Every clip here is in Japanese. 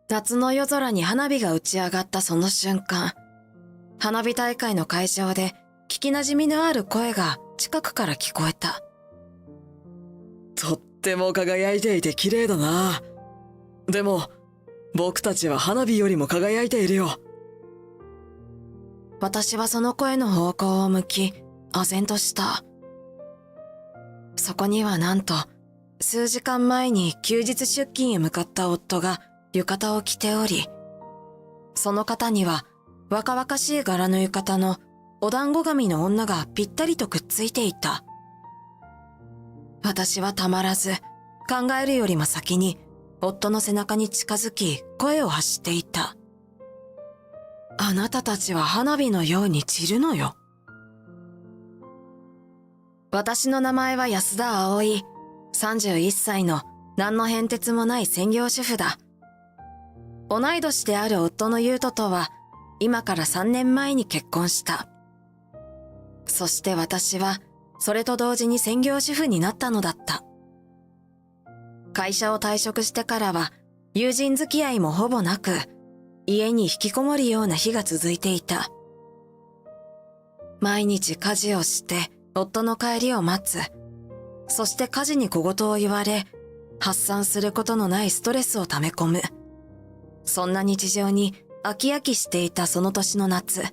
夏の夜空に花火が打ち上がったその瞬間、花火大会の会場で聞きなじみのある声が近くから聞こえた。とっても輝いていて綺麗だな。でも、僕たちは花火よりも輝いているよ。私はその声の方向を向き、唖然とした。そこにはなんと、数時間前に休日出勤へ向かった夫が浴衣を着ており、その肩には若々しい柄の浴衣のお団子髪の女がぴったりとくっついていた。私はたまらず、考えるよりも先に夫の背中に近づき声を発していた。あなたたちは花火のように散るのよ。私の名前は安田葵、31歳の何の変哲もない専業主婦だ。同い年である夫の優斗とは今から3年前に結婚した。そして私はそれと同時に専業主婦になったのだった。会社を退職してからは友人付き合いもほぼなく、家に引きこもるような日が続いていた。毎日家事をして夫の帰りを待つ。そして家事に小言を言われ、発散することのないストレスを溜め込む。そんな日常に飽き飽きしていたその年の夏。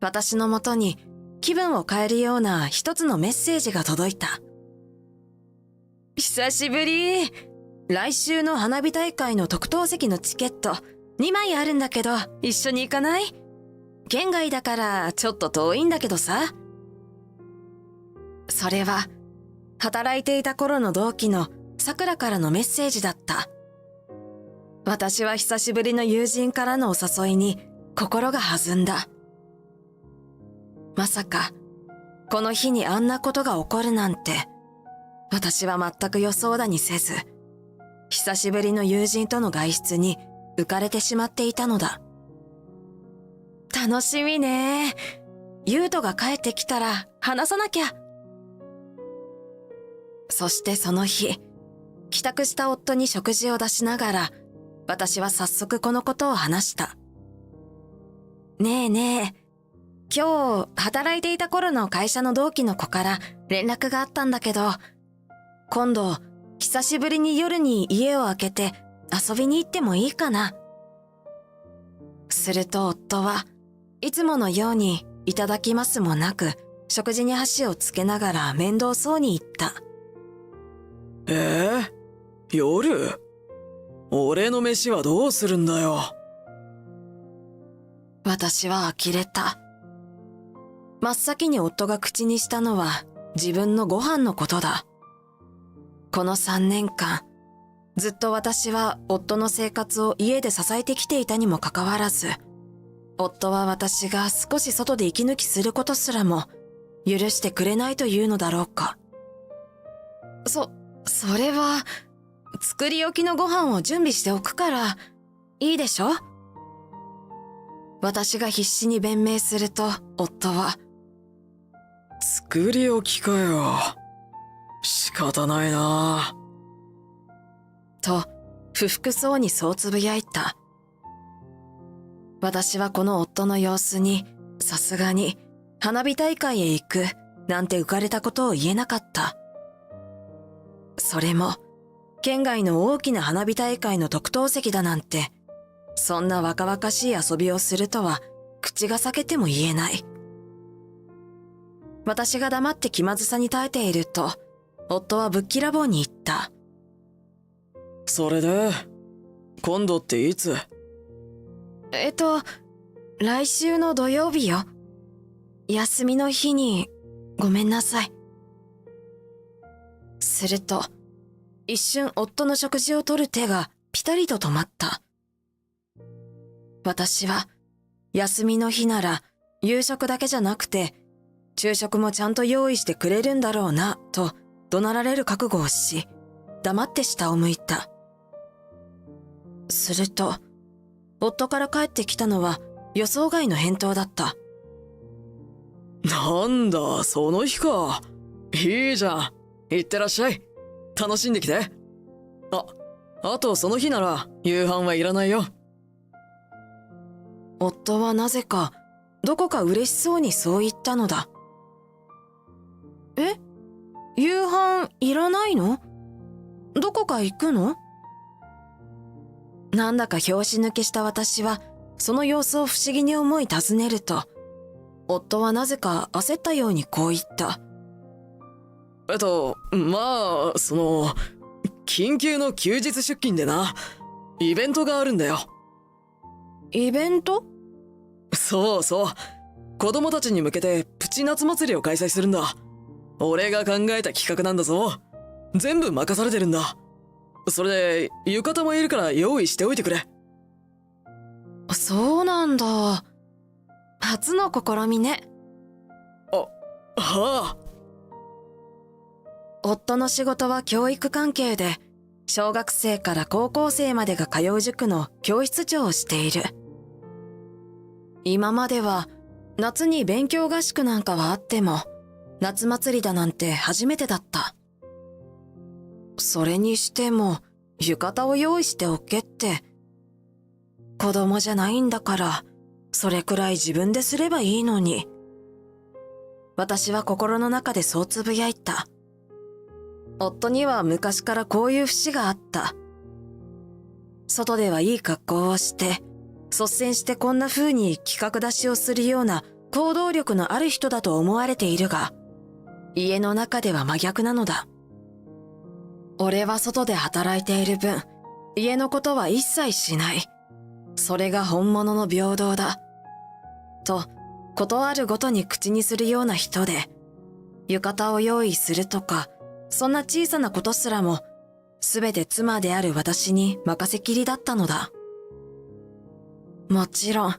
私のもとに気分を変えるような一つのメッセージが届いた。久しぶり。来週の花火大会の特等席のチケット2枚あるんだけど一緒に行かない？県外だからちょっと遠いんだけどさ。それは働いていた頃の同期のさくらからのメッセージだった。私は久しぶりの友人からのお誘いに心が弾んだ。まさかこの日にあんなことが起こるなんて、私は全く予想だにせず、久しぶりの友人との外出に浮かれてしまっていたのだ。楽しみね。優斗が帰ってきたら話さなきゃ。そしてその日、帰宅した夫に食事を出しながら、私は早速このことを話した。ねえねえ、今日働いていた頃の会社の同期の子から連絡があったんだけど、今度久しぶりに夜に家を開けて遊びに行ってもいいかな。すると夫はいつものようにいただきますもなく、食事に箸をつけながら面倒そうに言った。夜？俺の飯はどうするんだよ。私は呆れた。真っ先に夫が口にしたのは自分のご飯のことだ。この3年間、ずっと私は夫の生活を家で支えてきていたにもかかわらず、夫は私が少し外で息抜きすることすらも許してくれないというのだろうか。それは、作り置きのご飯を準備しておくから、いいでしょ？私が必死に弁明すると、夫は、作り置きかよ。仕方ないな。と、不服そうにそうつぶやいた。私はこの夫の様子に、さすがに、花火大会へ行く、なんて浮かれたことを言えなかった。それも、県外の大きな花火大会の特等席だなんて、そんな若々しい遊びをするとは、口が裂けても言えない。私が黙って気まずさに耐えていると、夫はぶっきらぼうに言った。それで、今度っていつ？来週の土曜日よ。休みの日に、ごめんなさい。すると、一瞬夫の食事をとる手がピタリと止まった。私は、休みの日なら夕食だけじゃなくて、昼食もちゃんと用意してくれるんだろうな、と怒鳴られる覚悟をし、黙って下を向いた。すると、夫から帰ってきたのは予想外の返答だった。なんだ、その日か。いいじゃん。いってらっしゃい。楽しんできて。あ、あとその日なら夕飯はいらないよ。夫はなぜかどこか嬉しそうにそう言ったのだ。え、夕飯いらないの？どこか行くの？なんだか拍子抜けした私はその様子を不思議に思い尋ねると、夫はなぜか焦ったようにこう言った。まあ緊急の休日出勤でな、イベントがあるんだよ。イベント？そうそう、子供たちに向けてプチ夏祭りを開催するんだ。俺が考えた企画なんだぞ。全部任されてるんだ。それで浴衣もいるから用意しておいてくれ。そうなんだ。初の試みね。はあ。夫の仕事は教育関係で、小学生から高校生までが通う塾の教室長をしている。今までは夏に勉強合宿なんかはあっても、夏祭りだなんて初めてだった。それにしても浴衣を用意しておけって、子供じゃないんだからそれくらい自分ですればいいのに。私は心の中でそうつぶやいた。夫には昔からこういう節があった。外ではいい格好をして率先してこんな風に企画出しをするような行動力のある人だと思われているが、家の中では真逆なのだ。俺は外で働いている分、家のことは一切しない。それが本物の平等だ。と、ことあるごとに口にするような人で、浴衣を用意するとか、そんな小さなことすらも、すべて妻である私に任せきりだったのだ。もちろん、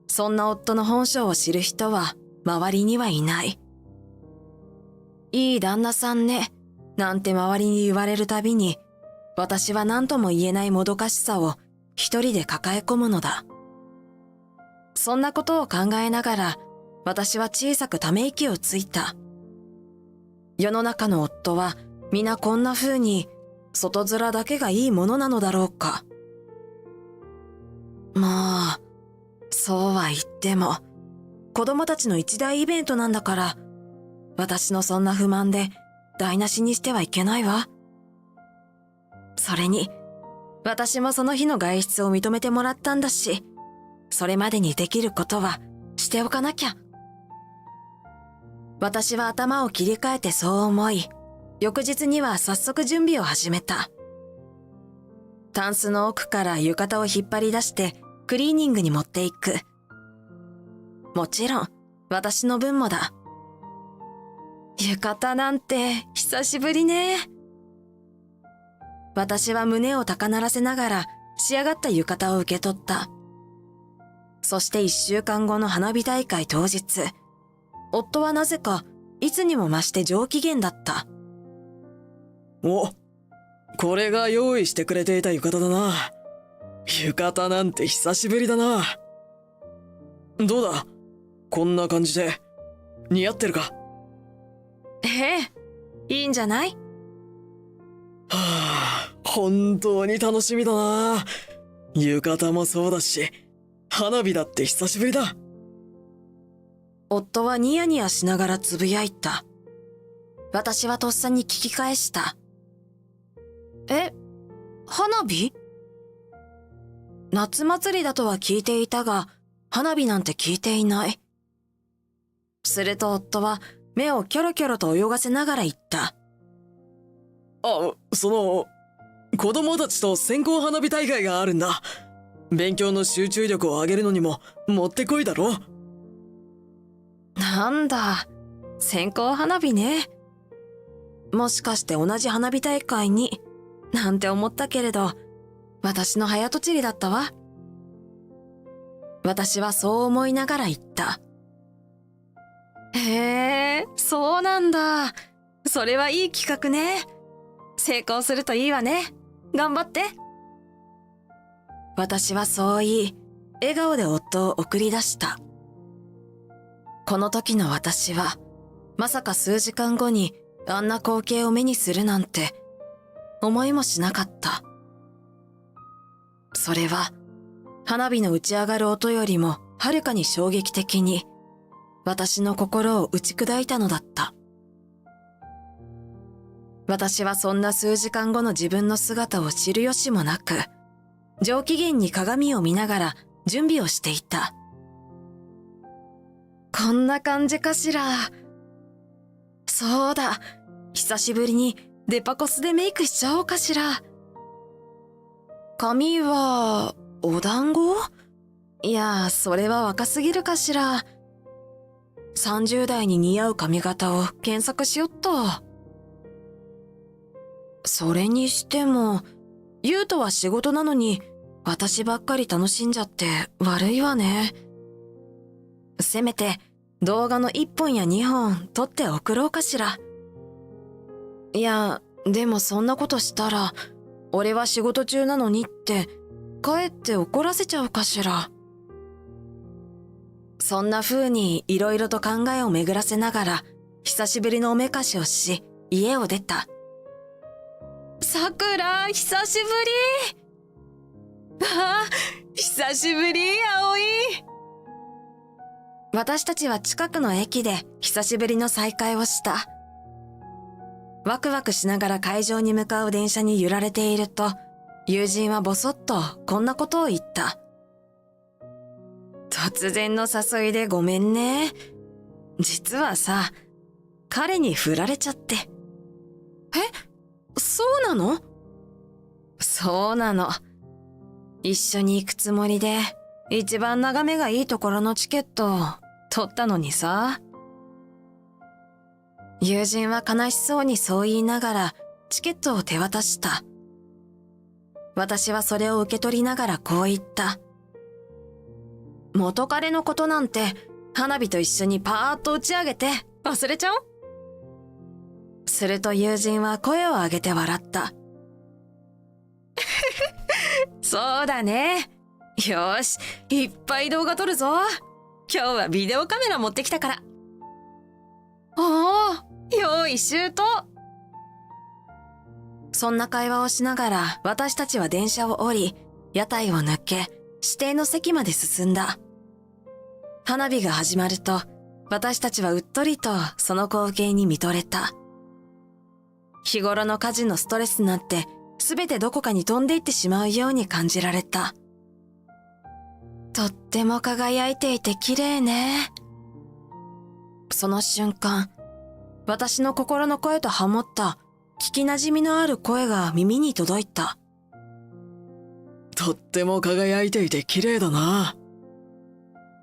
そんな夫の本性を知る人は周りにはいない。いい旦那さんね、なんて周りに言われるたびに、私は何とも言えないもどかしさを一人で抱え込むのだ。そんなことを考えながら、私は小さくため息をついた。世の中の夫は皆こんな風に外面だけがいいものなのだろうか。まあ、そうは言っても、子供たちの一大イベントなんだから、私のそんな不満で台無しにしてはいけないわ。それに、私もその日の外出を認めてもらったんだし、それまでにできることはしておかなきゃ。私は頭を切り替えてそう思い、翌日には早速準備を始めた。タンスの奥から浴衣を引っ張り出してクリーニングに持っていく。もちろん、私の分もだ。浴衣なんて久しぶりね。私は胸を高鳴らせながら仕上がった浴衣を受け取った。そして1週間後の花火大会当日、夫はなぜかいつにも増して上機嫌だった。お、これが用意してくれていた浴衣だな。浴衣なんて久しぶりだな。どうだ、こんな感じで似合ってるか？ええ、いいんじゃない？はあ、本当に楽しみだな。浴衣もそうだし、花火だって久しぶりだ。夫はニヤニヤしながらつぶやいた。私はとっさに聞き返した。え、花火？夏祭りだとは聞いていたが、花火なんて聞いていない。すると夫は目をキョロキョロと泳がせながら言った。子供たちと線香花火大会があるんだ。勉強の集中力を上げるのにももってこいだろ。なんだ、線香花火ね。もしかして同じ花火大会に、なんて思ったけれど、私の早とちりだったわ。私はそう思いながら言った。へえ、そうなんだ。それはいい企画ね。成功するといいわね。頑張って。私はそう言い、笑顔で夫を送り出した。この時の私は、まさか数時間後にあんな光景を目にするなんて、思いもしなかった。それは花火の打ち上がる音よりもはるかに衝撃的に私の心を打ち砕いたのだった。私はそんな数時間後の自分の姿を知る由もなく、上機嫌に鏡を見ながら準備をしていた。こんな感じかしら。そうだ、久しぶりにデパコスでメイクしちゃおうかしら。髪はお団子？いや、それは若すぎるかしら。30代に似合う髪型を検索しよっと。それにしても、優斗は仕事なのに私ばっかり楽しんじゃって悪いわね。せめて動画の1本や2本撮って送ろうかしら。いや、でもそんなことしたら、俺は仕事中なのにってかえって怒らせちゃうかしら。そんな風にいろいろと考えを巡らせながら久しぶりのおめかしをし家を出た。さくら、久しぶり。ああ、久しぶり、葵。私たちは近くの駅で久しぶりの再会をした。ワクワクしながら会場に向かう電車に揺られていると、友人はボソッとこんなことを言った。突然の誘いでごめんね。実はさ、彼に振られちゃって。そうなの？そうなの。一緒に行くつもりで、一番眺めがいいところのチケットを取ったのにさ。友人は悲しそうにそう言いながらチケットを手渡した。私はそれを受け取りながらこう言った。元彼のことなんて花火と一緒にパーッと打ち上げて忘れちゃおう。すると友人は声を上げて笑った。そうだね。よーし、いっぱい動画撮るぞ。今日はビデオカメラ持ってきたから。おお、用意周到。そんな会話をしながら私たちは電車を降り、屋台を抜け、指定の席まで進んだ。花火が始まると、私たちはうっとりとその光景に見とれた。日頃の家事のストレスなんて全てどこかに飛んでいってしまうように感じられた。とっても輝いていて綺麗ね。その瞬間、私の心の声とハモった聞き馴染みのある声が耳に届いた。とっても輝いていて綺麗だな。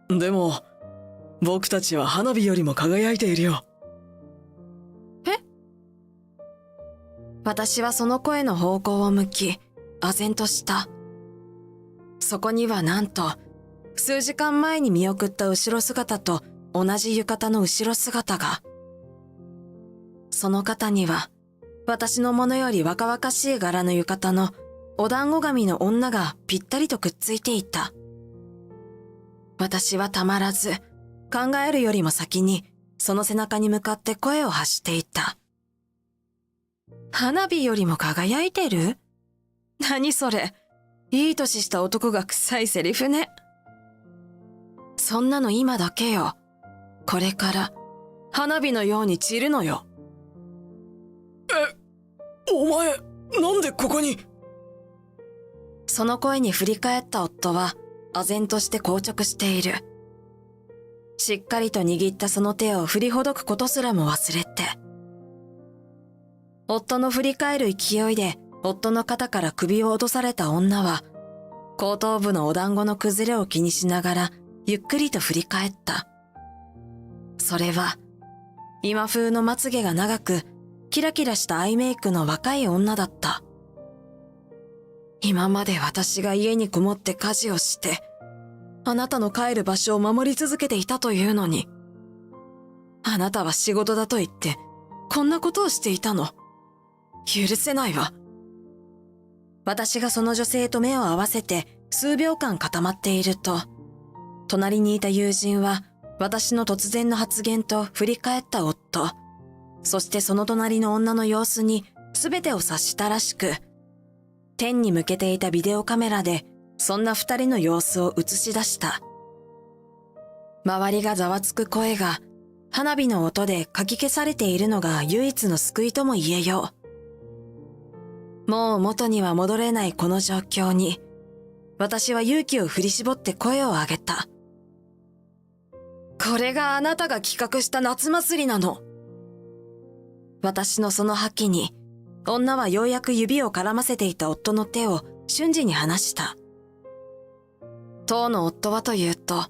でも、僕たちは花火よりも輝いているよ。私はその声の方向を向き、唖然とした。そこにはなんと、数時間前に見送った後ろ姿と同じ浴衣の後ろ姿が。その肩には、私のものより若々しい柄の浴衣のお団子髪の女がぴったりとくっついていた。私はたまらず、考えるよりも先に、その背中に向かって声を発していた。花火よりも輝いてる？何それ？いい年した男が臭いセリフね。そんなの今だけよ。これから花火のように散るのよ。お前、なんでここに？その声に振り返った夫は唖然として硬直している。しっかりと握ったその手を振りほどくことすらも忘れて。夫の振り返る勢いで夫の肩から首を落とされた女は後頭部のお団子の崩れを気にしながらゆっくりと振り返った。それは今風のまつげが長くキラキラしたアイメイクの若い女だった。今まで私が家にこもって家事をしてあなたの帰る場所を守り続けていたというのに、あなたは仕事だと言ってこんなことをしていたの。許せないわ。私がその女性と目を合わせて数秒間固まっていると、隣にいた友人は私の突然の発言と振り返った夫、そしてその隣の女の様子に全てを察したらしく、天に向けていたビデオカメラでそんな二人の様子を映し出した。周りがざわつく声が花火の音でかき消されているのが唯一の救いとも言えよう。もう元には戻れないこの状況に、私は勇気を振り絞って声を上げた。これがあなたが企画した夏祭りなの。私のその覇気に、女はようやく指を絡ませていた夫の手を瞬時に離した。当の夫はというと、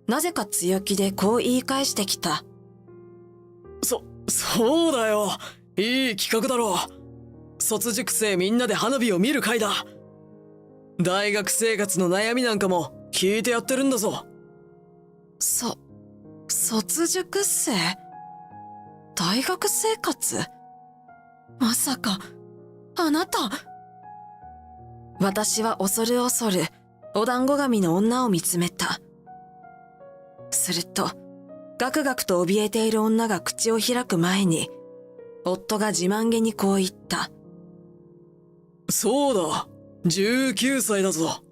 なぜか強気でこう言い返してきた。そうだよ。いい企画だろう。卒塾生みんなで花火を見る会だ。大学生活の悩みなんかも聞いてやってるんだぞ。卒塾生？大学生活？まさか、あなた。私は恐る恐る、お団子神の女を見つめた。すると、ガクガクと怯えている女が口を開く前に、夫が自慢げにこう言った。そうだ、19歳だぞ。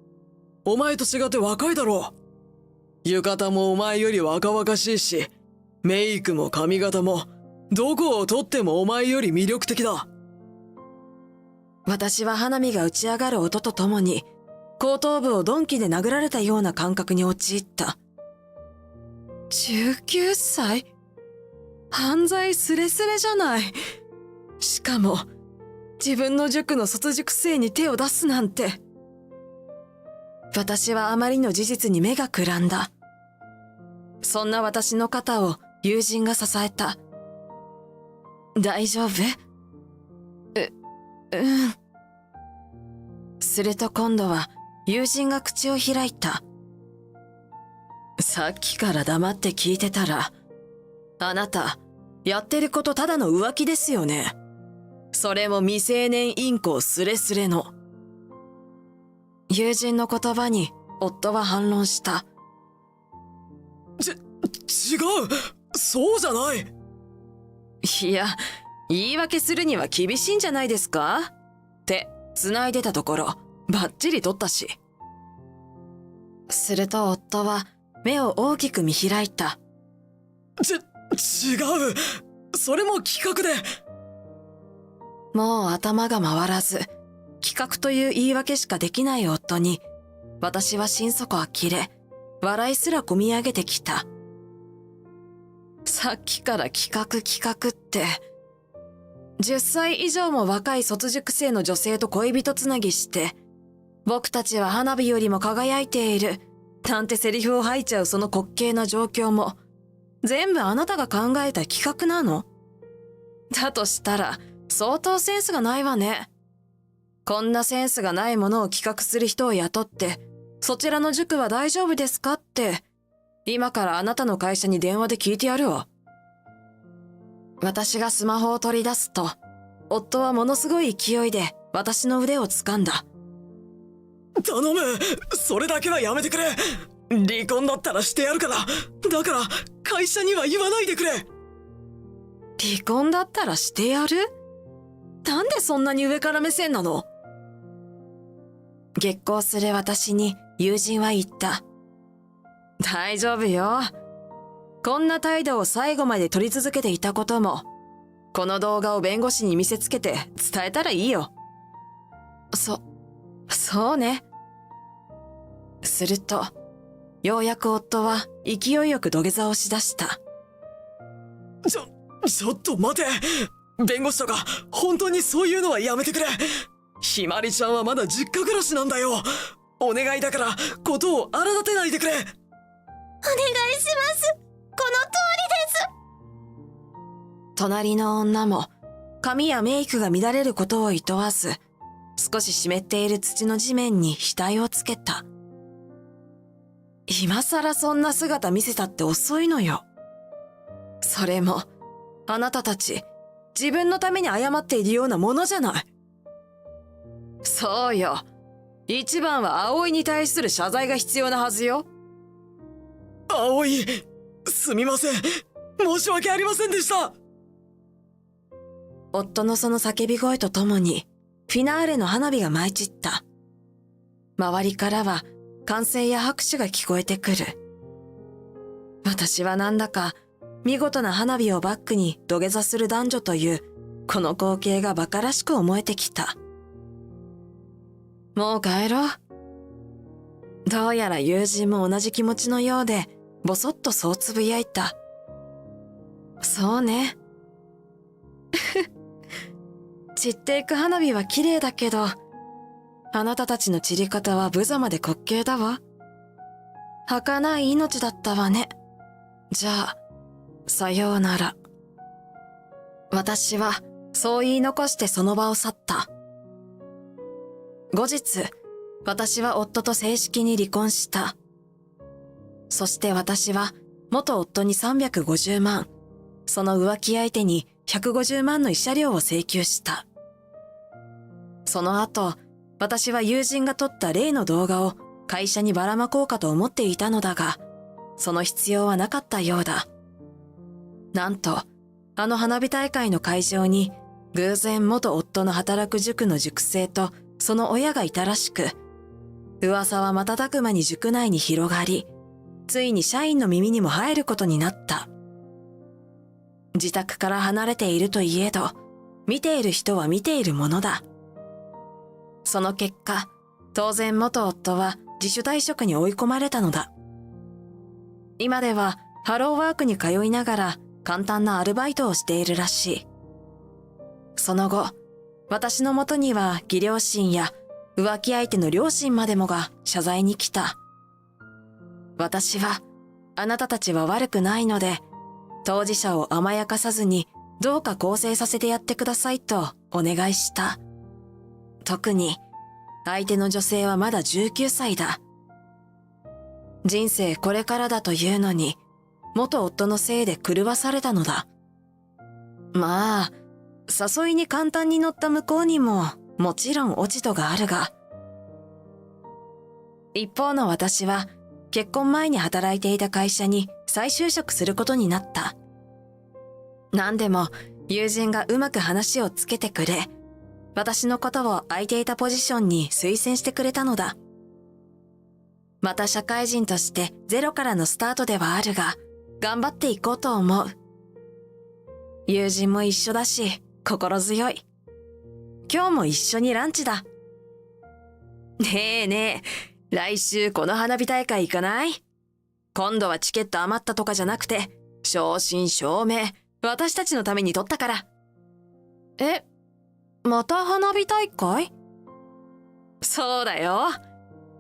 お前と違って若いだろう。浴衣もお前より若々しいし、メイクも髪型も、どこをとってもお前より魅力的だ。私は花火が打ち上がる音とともに、後頭部を鈍器で殴られたような感覚に陥った。19歳？犯罪スレスレじゃない。しかも、自分の塾の卒塾生に手を出すなんて。私はあまりの事実に目がくらんだ。そんな私の肩を友人が支えた。大丈夫？うん。すると今度は友人が口を開いた。さっきから黙って聞いてたら、あなた、やってることただの浮気ですよね。それも未成年インコスレスレの。友人の言葉に夫は反論した。違う！そうじゃない！いや、言い訳するには厳しいんじゃないですか？って繋いでたところ、バッチリ取ったし。すると夫は目を大きく見開いた。違う！それも企画で。もう頭が回らず、企画という言い訳しかできない夫に、私は心底呆れ、笑いすらこみ上げてきた。さっきから企画って、10歳以上も若い卒塾生の女性と恋人つなぎして、僕たちは花火よりも輝いている、なんてセリフを吐いちゃうその滑稽な状況も、全部あなたが考えた企画なの？だとしたら、相当センスがないわね。こんなセンスがないものを企画する人を雇って、そちらの塾は大丈夫ですかって、今からあなたの会社に電話で聞いてやるわ。私がスマホを取り出すと、夫はものすごい勢いで私の腕を掴んだ。頼む！それだけはやめてくれ！離婚だったらしてやるから！だから、会社には言わないでくれ！離婚だったらしてやる？なんでそんなに上から目線なの？激高する私に友人は言った。大丈夫よ。こんな態度を最後まで取り続けていたことも、この動画を弁護士に見せつけて伝えたらいいよ。そうね。すると、ようやく夫は勢いよく土下座をしだした。ちょっと待て！弁護士とか、本当にそういうのはやめてくれ！ひまりちゃんはまだ実家暮らしなんだよ！お願いだから、ことを荒立てないでくれ！お願いします！この通りです！隣の女も、髪やメイクが乱れることを厭わず、少し湿っている土の地面に額をつけた。今さらそんな姿見せたって遅いのよ。それも、あなたたち、自分のために謝っているようなものじゃない。そうよ。一番は葵に対する謝罪が必要なはずよ。葵、すみません。申し訳ありませんでした。夫のその叫び声とともに、フィナーレの花火が舞い散った。周りからは歓声や拍手が聞こえてくる。私はなんだか見事な花火をバックに土下座する男女というこの光景が馬鹿らしく思えてきた。もう帰ろう。どうやら友人も同じ気持ちのようで、ぼそっとそうつぶやいた。そうね。散っていく花火は綺麗だけど、あなたたちの散り方は無様で滑稽だわ。儚い命だったわね。じゃあ、さようなら。私はそう言い残してその場を去った。後日、私は夫と正式に離婚した。そして私は元夫に350万、その浮気相手に150万の慰謝料を請求した。その後、私は友人が撮った例の動画を会社にばらまこうかと思っていたのだが、その必要はなかったようだ。なんと、あの花火大会の会場に偶然元夫の働く塾の塾生とその親がいたらしく、噂は瞬く間に塾内に広がり、ついに社員の耳にも入ることになった。自宅から離れているといえど、見ている人は見ているものだ。その結果、当然元夫は自主退職に追い込まれたのだ。今ではハローワークに通いながら簡単なアルバイトをしているらしい。その後、私のもとには義両親や浮気相手の両親までもが謝罪に来た。私は、あなたたちは悪くないので、当事者を甘やかさずにどうか更生させてやってくださいとお願いした。特に、相手の女性はまだ19歳だ。人生これからだというのに、元夫のせいで狂わされたのだ。まあ、誘いに簡単に乗った向こうにも、もちろん落ち度があるが。一方の私は、結婚前に働いていた会社に再就職することになった。何でも、友人がうまく話をつけてくれ、私のことを空いていたポジションに推薦してくれたのだ。また社会人としてゼロからのスタートではあるが、頑張っていこうと思う。友人も一緒だし、心強い。今日も一緒にランチだ。ねえねえ、来週この花火大会行かない？今度はチケット余ったとかじゃなくて、正真正銘、私たちのために取ったから。え、また花火大会？そうだよ。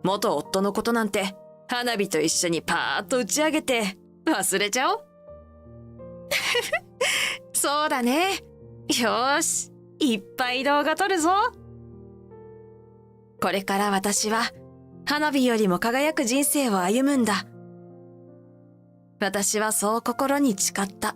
元夫のことなんて、花火と一緒にパーッと打ち上げて、忘れちゃおう。そうだね。よーし、いっぱい動画撮るぞ。これから私は、花火よりも輝く人生を歩むんだ。私はそう心に誓った。